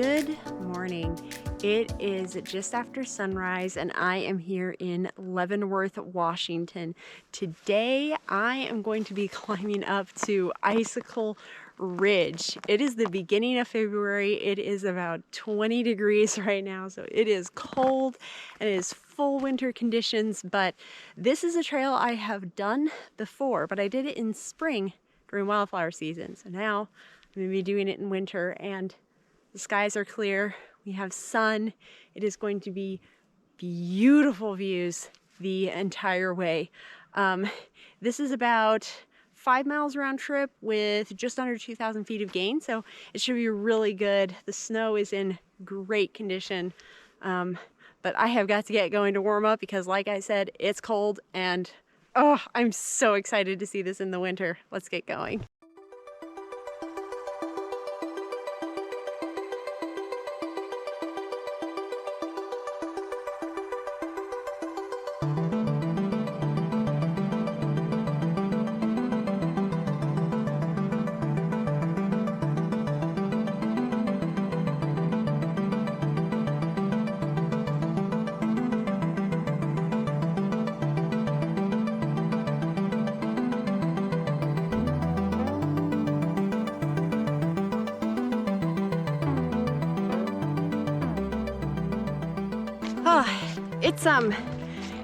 Good morning. It is just after sunrise and I am here in Leavenworth, Washington. Today I am going to be climbing up to Icicle Ridge. It is the beginning of February. It is about 20 degrees right now, so it is cold and it is full winter conditions, but this is a trail I have done before, but I did it in spring during wildflower season. So now I'm going to be doing it in winter and the skies are clear. We have sun. It is going to be beautiful views the entire way. This is about 5 miles round trip with just under 2,000 feet of gain, so it should be really good. The snow is in great condition, but I have got to get going to warm up because, like I said, it's cold and oh, I'm so excited to see this in the winter. Let's get going.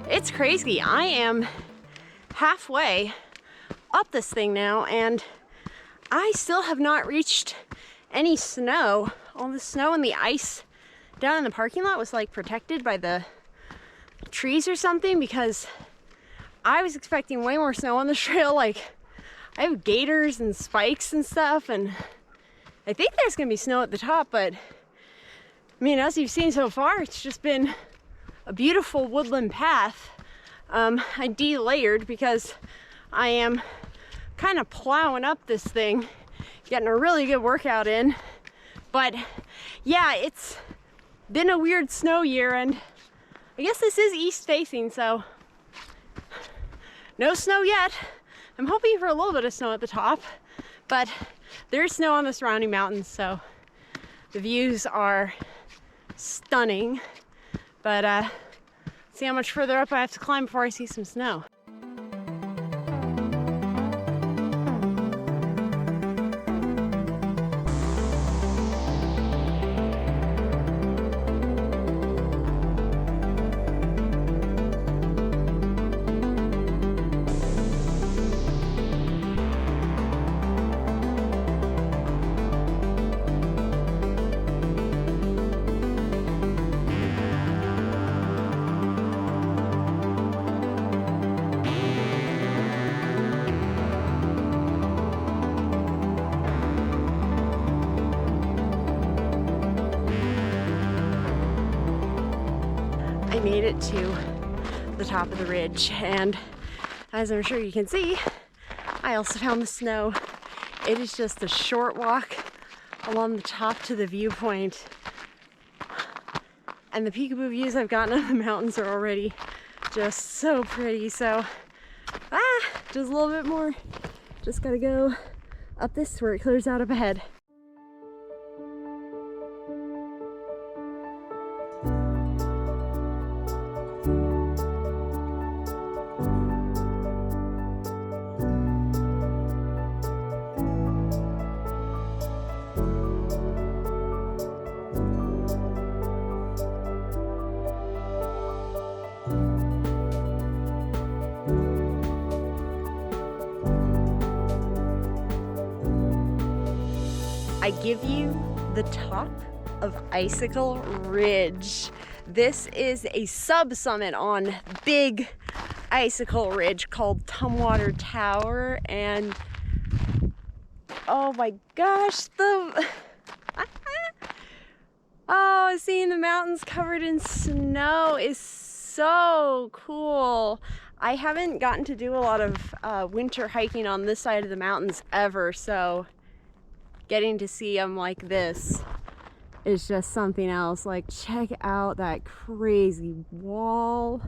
It's crazy. I am halfway up this thing now and I still have not reached any snow. All the snow and the ice down in the parking lot was like protected by the trees or something, because I was expecting way more snow on the trail. Like, I have gators and spikes and stuff, and I think there's gonna be snow at the top, but I mean, as you've seen so far, it's just been a beautiful woodland path. I de-layered because I am kind of plowing up this thing, getting a really good workout in. But yeah, it's been a weird snow year, and I guess this is east facing, so no snow yet. I'm hoping for a little bit of snow at the top, but there's snow on the surrounding mountains, so the views are stunning. But see how much further up I have to climb before I see some snow. I made it to the top of the ridge, and as I'm sure you can see, I also found the snow. It is just a short walk along the top to the viewpoint, and the peekaboo views I've gotten of the mountains are already just so pretty. So just a little bit more, just gotta go up this where it clears out up ahead. I give you the top of Icicle Ridge. This is a sub-summit on big Icicle Ridge called Tumwater Tower, and oh my gosh, seeing the mountains covered in snow is so cool. I haven't gotten to do a lot of winter hiking on this side of the mountains ever, so getting to see them like this is just something else. Like, check out that crazy wall.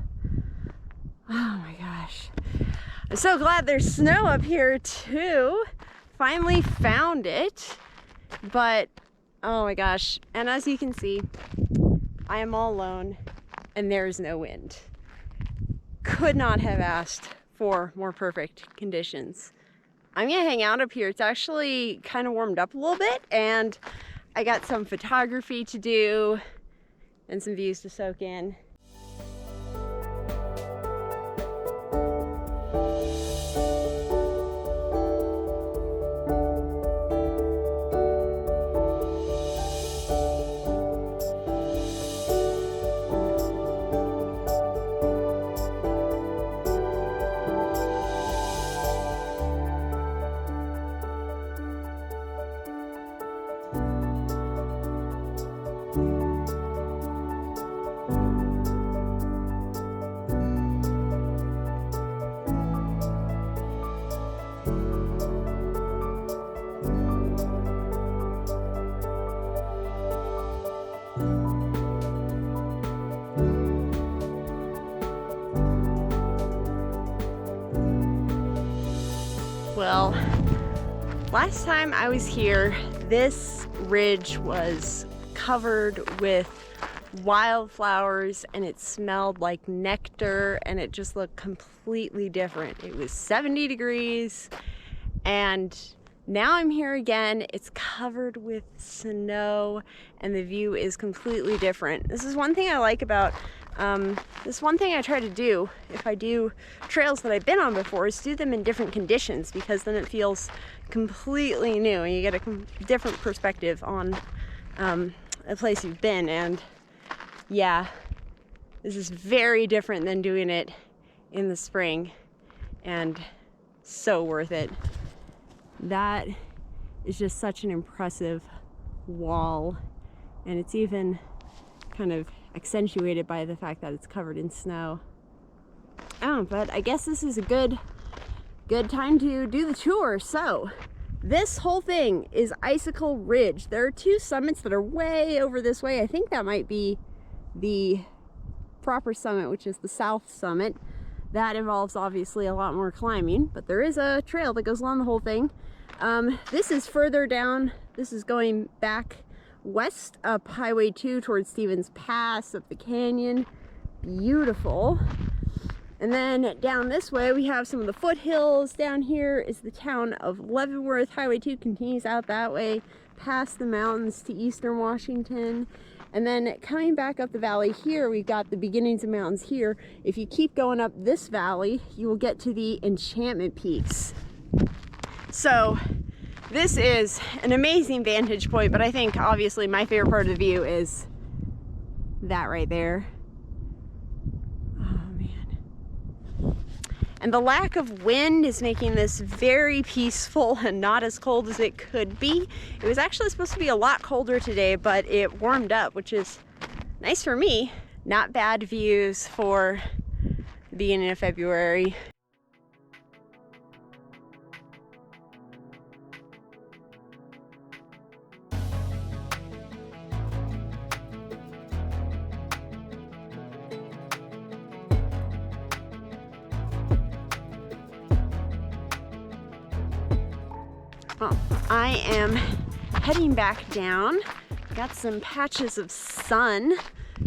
Oh my gosh. I'm so glad there's snow up here too. Finally found it, but Oh my gosh. And as you can see, I am all alone and there is no wind. Could not have asked for more perfect conditions. I'm gonna hang out up here. It's actually kind of warmed up a little bit and I got some photography to do and some views to soak in. Well, last time I was here, this ridge was covered with wildflowers and it smelled like nectar and it just looked completely different. It was 70 degrees and now I'm here again. It's covered with snow and the view is completely different. This is one thing I like about this one thing I try to do if I do trails that I've been on before is do them in different conditions, because then it feels completely new and you get a different perspective on a place you've been. And yeah, this is very different than doing it in the spring and so worth it. That is just such an impressive wall, and it's even kind of accentuated by the fact that it's covered in snow. Oh, but I guess this is a good time to do the tour. So this whole thing is Icicle Ridge. There are two summits that are way over this way. I think that might be the proper summit, which is the south summit. That involves obviously a lot more climbing, but there is a trail that goes along the whole thing. This is further down. This is going back west up Highway 2 towards Stevens Pass, up the canyon. Beautiful. And then down this way we have some of the foothills. Down here is the town of Leavenworth. Highway 2 continues out that way past the mountains to eastern Washington. And then coming back up the valley here, we've got the beginnings of mountains here. If you keep going up this valley, you will get to the Enchantment Peaks. So this is an amazing vantage point, but I think obviously my favorite part of the view is that right there. Oh man. And the lack of wind is making this very peaceful and not as cold as it could be. It was actually supposed to be a lot colder today, but it warmed up, which is nice for me. Not bad views for the beginning of February. Well, I am heading back down. Got some patches of sun,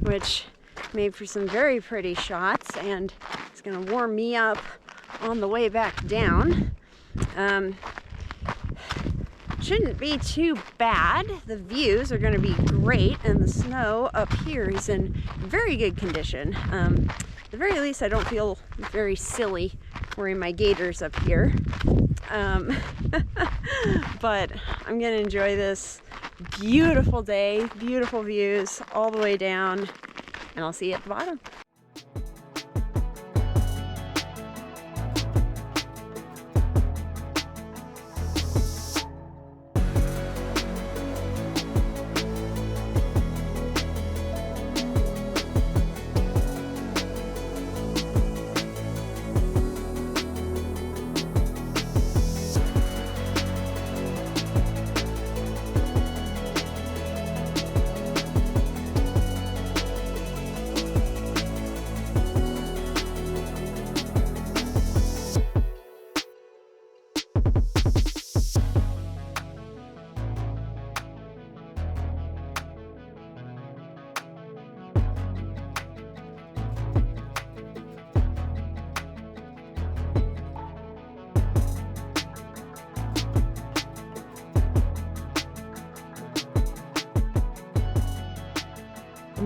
which made for some very pretty shots, and it's gonna warm me up on the way back down. Shouldn't be too bad. The views are gonna be great, and the snow up here is in very good condition. At the very least, I don't feel very silly wearing my gaiters up here. But I'm gonna enjoy this beautiful day, beautiful views all the way down, and I'll see you at the bottom.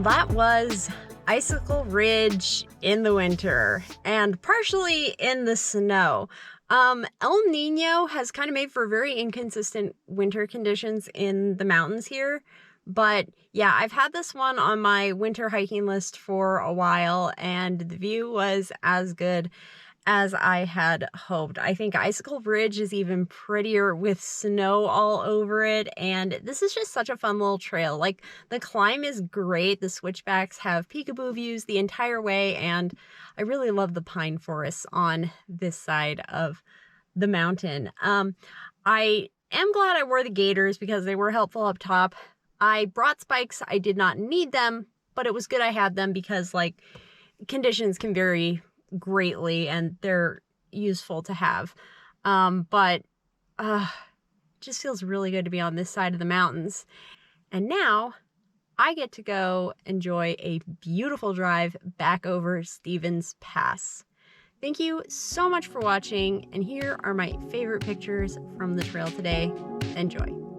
That was Icicle Ridge in the winter and partially in the snow. El Nino has kind of made for very inconsistent winter conditions in the mountains here. But yeah, I've had this one on my winter hiking list for a while, and the view was as good as I had hoped. I think Icicle Ridge is even prettier with snow all over it, and this is just such a fun little trail. Like, the climb is great. The switchbacks have peekaboo views the entire way, and I really love the pine forests on this side of the mountain. I am glad I wore the gaiters because they were helpful up top. I brought spikes. I did not need them, but it was good I had them because, like, conditions can vary greatly and they're useful to have. But it just feels really good to be on this side of the mountains. And now I get to go enjoy a beautiful drive back over Stevens Pass. Thank you so much for watching, and here are my favorite pictures from the trail today. Enjoy.